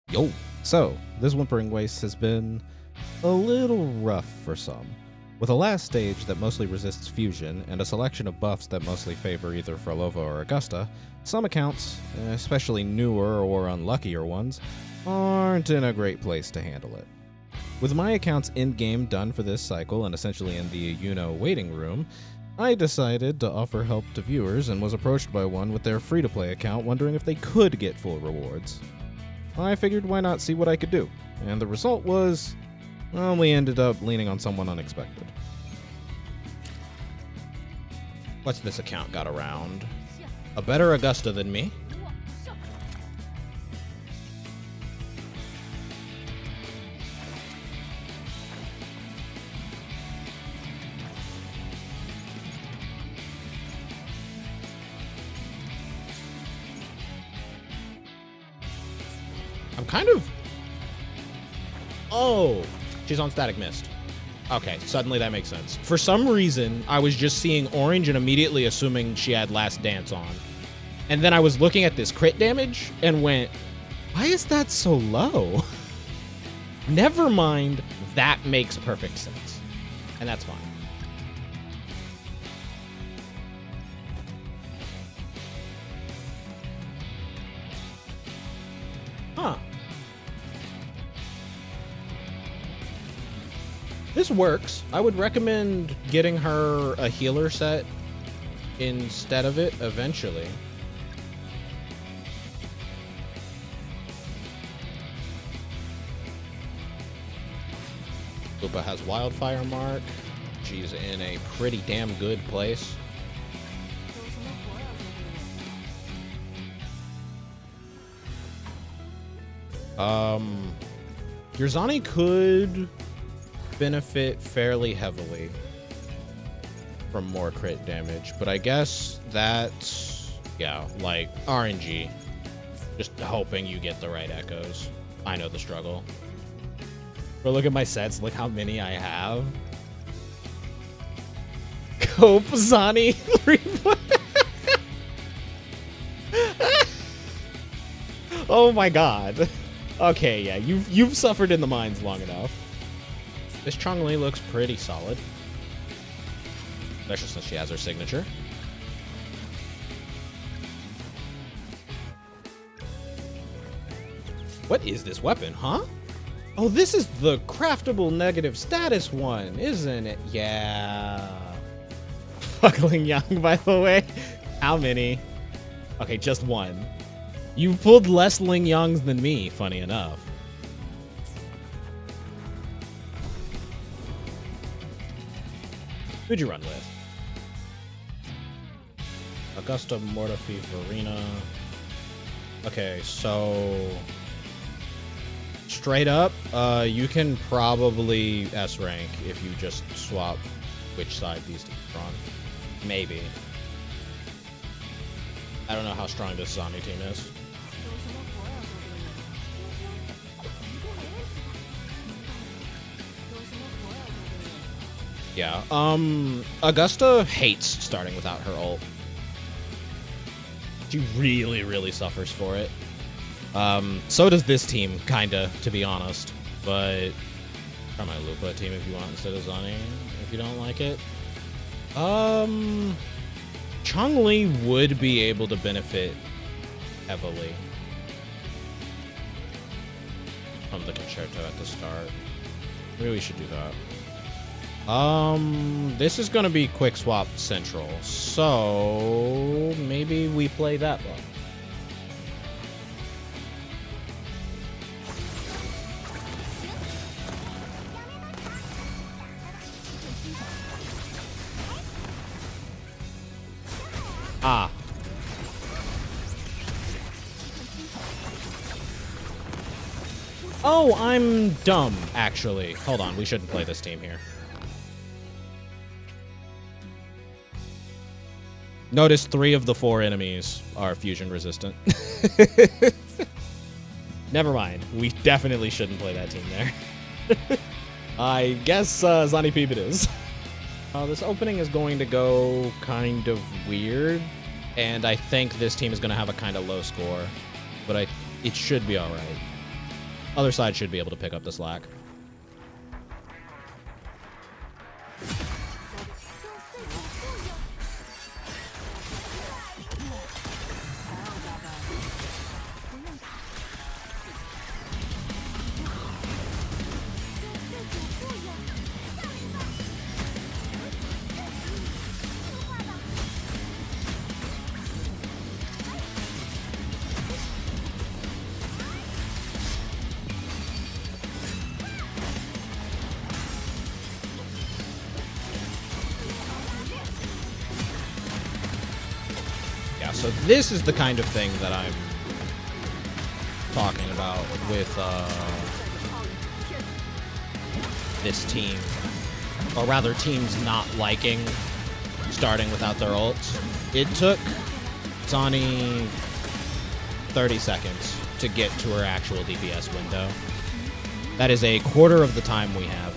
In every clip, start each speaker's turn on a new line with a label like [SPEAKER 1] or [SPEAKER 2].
[SPEAKER 1] Yo! So, this Whimpering Waste has been a little rough for some. With a last stage that mostly resists fusion, and a selection of buffs that mostly favor either Frolova or Augusta, some accounts, especially newer or unluckier ones, aren't in a great place to handle it. With my accounts in-game done for this cycle and essentially in the waiting room, I decided to offer help to viewers and was approached by one with their free-to-play account wondering if they could get full rewards. I figured why not see what I could do, and the result was, well, we ended up leaning on someone unexpected. What's this account got around? A better Augusta than me? I'm kind of... Oh, she's on Static Mist. Okay, suddenly that makes sense. For some reason, I was just seeing orange and immediately assuming she had Last Dance on. And then I was looking at this crit damage and went, why is that so low? Never mind, that makes perfect sense. And that's fine. Huh. This works. I would recommend getting her a healer set instead of it eventually. Lupa has Wildfire Mark. She's in a pretty damn good place. Yurzani could benefit fairly heavily from more crit damage, but I guess that's, yeah, like RNG. Just hoping you get the right echoes. I know the struggle. But look at my sets, look how many I have. Cope, Zani, 3. Oh my god. Okay, yeah, you've suffered in the mines long enough. This Chongli looks pretty solid. Especially since she has her signature. What is this weapon, huh? Oh, this is the craftable negative status one, isn't it? Yeah. Fuck Ling Yang, by the way. How many? Okay, just one. You've pulled less Ling Yangs than me, funny enough. Who'd you run with? Augusta, Mortifi, Verina. Okay, so... Straight up, you can probably S-rank if you just swap which side these teams are on. Maybe. I don't know how strong this Zani team is. Yeah, Augusta hates starting without her ult. She really, really suffers for it. So does this team, kinda, to be honest. But try my Lupa team if you want instead of Zani, if you don't like it. Chongli would be able to benefit heavily from the concerto at the start. Maybe we should do that. This is gonna be quick swap central, so maybe we play that one. Ah. Oh, I'm dumb, actually. Hold on, we shouldn't play this team here. Notice 3 of the 4 enemies are fusion resistant. Never mind. We definitely shouldn't play that team there. I guess Zani Peep it is. This opening is going to go kind of weird, and I think this team is going to have a kind of low score, but it should be all right. Other side should be able to pick up the slack. So this is the kind of thing that I'm talking about with this team. Or rather, teams not liking starting without their ults. It took Zani 30 seconds to get to her actual DPS window. That is a quarter of the time we have.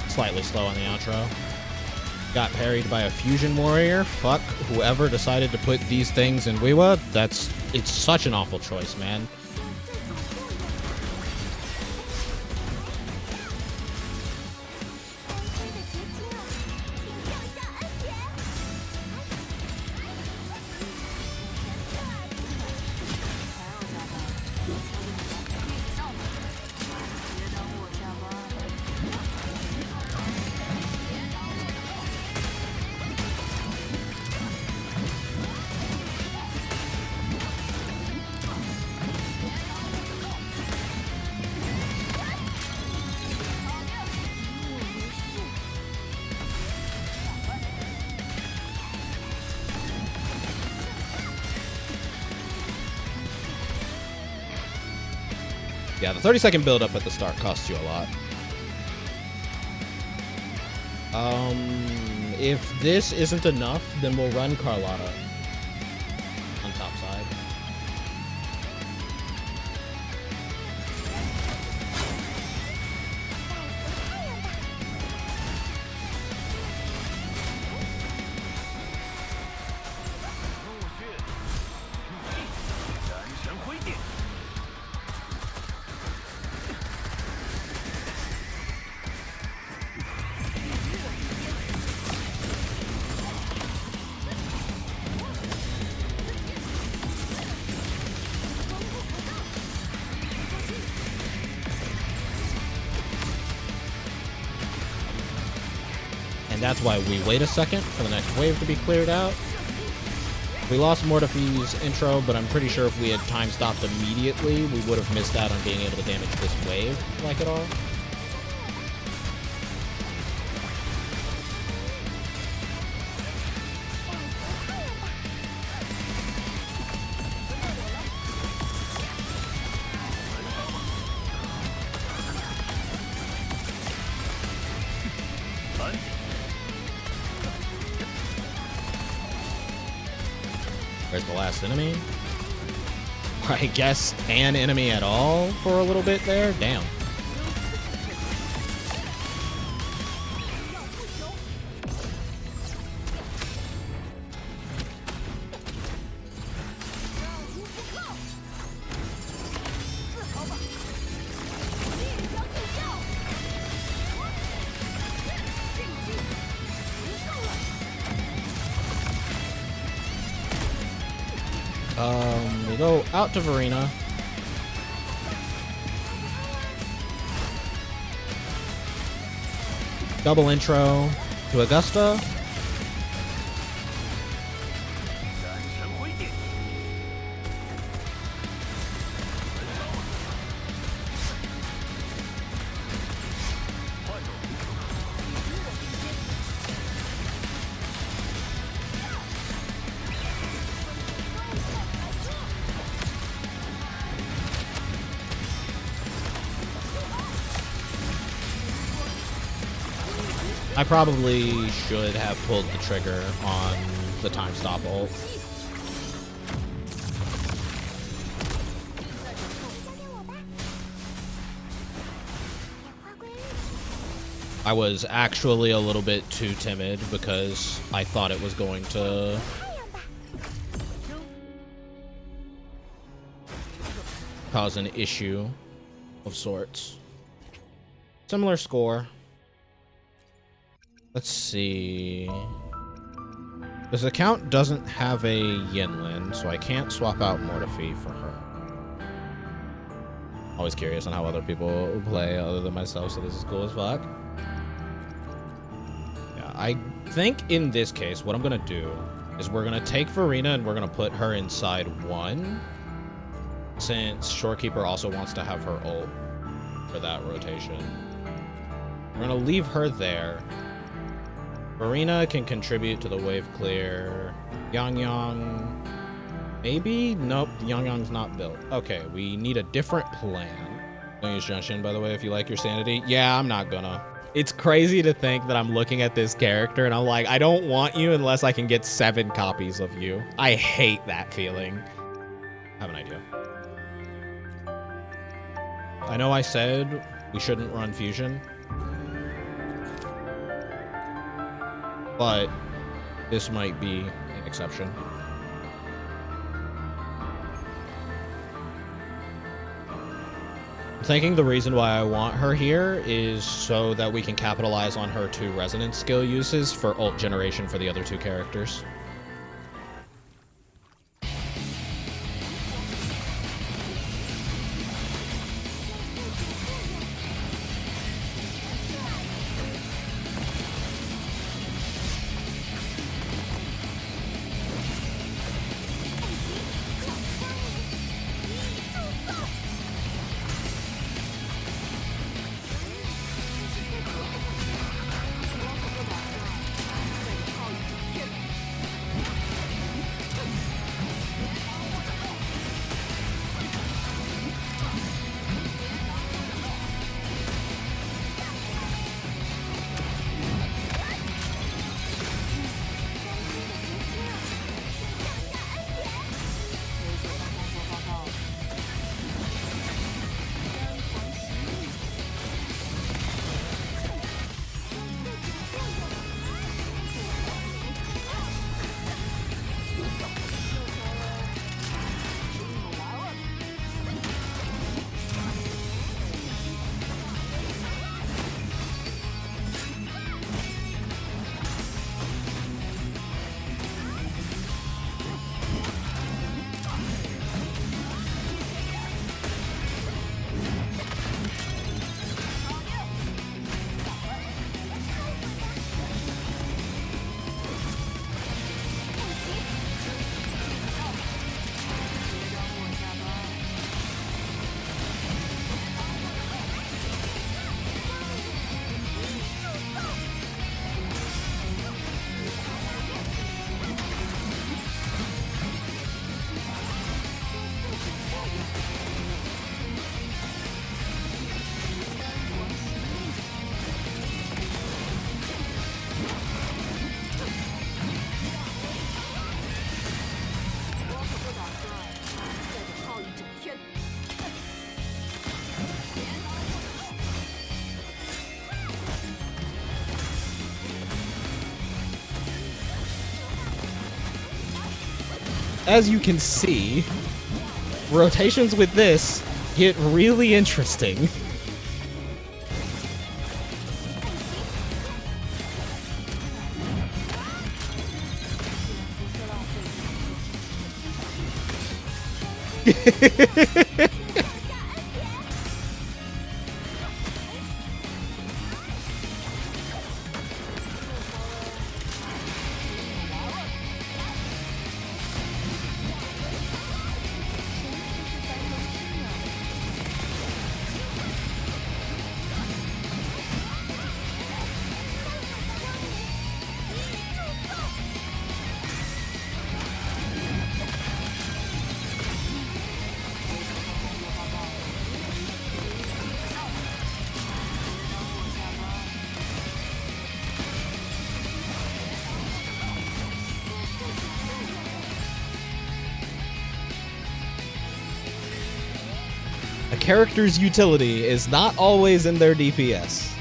[SPEAKER 1] Slightly slow on the outro. Got parried by a fusion warrior. Fuck whoever decided to put these things in WhiWa. It's such an awful choice, man. Yeah, the 30-second build-up at the start costs you a lot. If this isn't enough, then we'll run Carlotta on top side. That's why we wait a second for the next wave to be cleared out. We lost Mortifi's intro, but I'm pretty sure if we had time stopped immediately, we would have missed out on being able to damage this wave like at all. Where's the last enemy? I guess an enemy at all for a little bit there? Damn. We go out to Verina. Double intro to Augusta. I probably should have pulled the trigger on the time stop ult. I was actually a little bit too timid because I thought it was going to cause an issue of sorts. Similar score. Let's see. This account doesn't have a Yinlin, so I can't swap out Mortifi for her. Always curious on how other people play other than myself, so this is cool as fuck. Yeah, I think in this case, what I'm gonna do is we're gonna take Verina and we're gonna put her inside 1, since Shorekeeper also wants to have her ult for that rotation. We're gonna leave her there. Verina can contribute to the wave clear. Yang, maybe? Nope, Yang's not built. Okay, we need a different plan. Don't use Junshin, by the way, if you like your sanity. Yeah, I'm not gonna. It's crazy to think that I'm looking at this character and I'm like, I don't want you unless I can get 7 copies of you. I hate that feeling. I have an idea. I know I said we shouldn't run Fusion, but this might be an exception. I'm thinking the reason why I want her here is so that we can capitalize on her 2 resonance skill uses for ult generation for the other 2 characters. As you can see, rotations with this get really interesting. character's utility is not always in their DPS.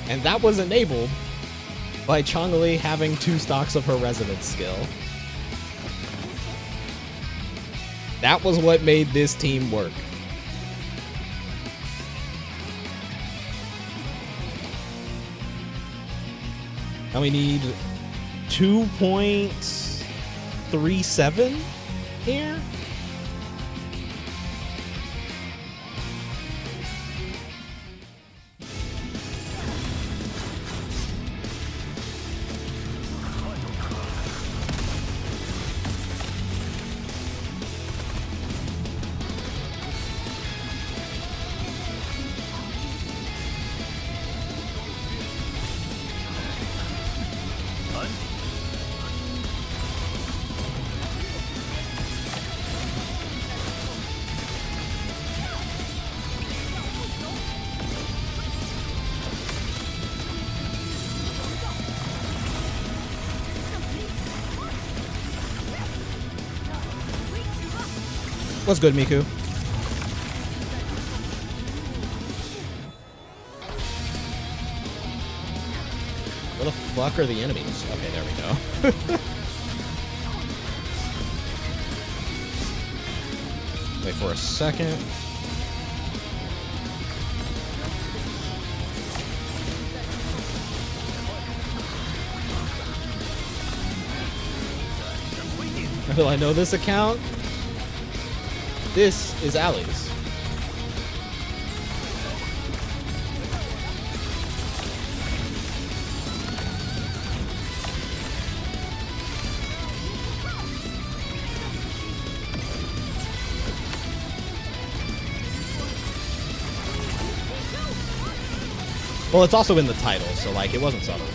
[SPEAKER 1] And that was enabled by Changli having 2 stocks of her resonance skill. That was what made this team work. Now we need 2.37 here. What's good, Miku? Where the fuck are the enemies? Okay, there we go. Wait for a second. Will I know this account? This is Ali's. Well, it's also in the title, so like it wasn't subtle.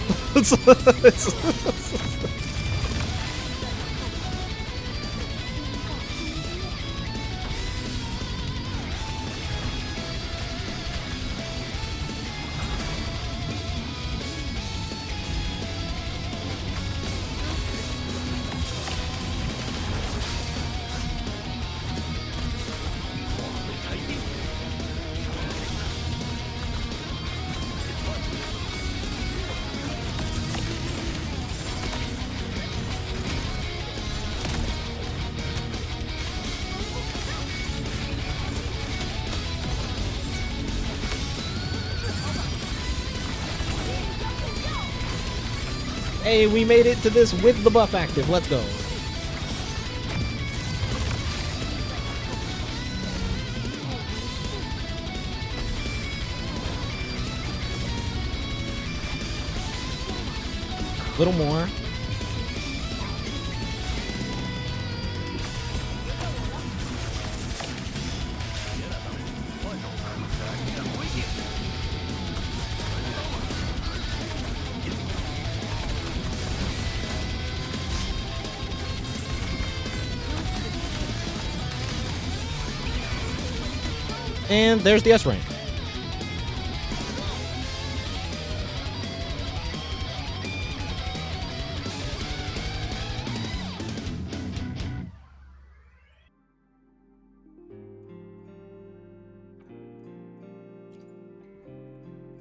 [SPEAKER 1] Hey, we made it to this with the buff active. Let's go. A little more. And there's the S rank.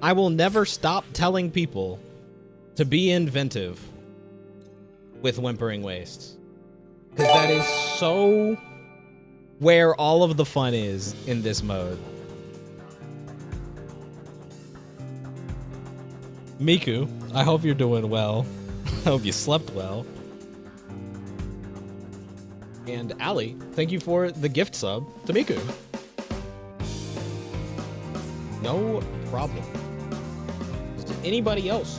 [SPEAKER 1] I will never stop telling people to be inventive with Whimpering Wastes, because that is so where all of the fun is in this mode. Miku, I hope you're doing well. I hope you slept well. And Ali, thank you for the gift sub to Miku. No problem. Is there anybody else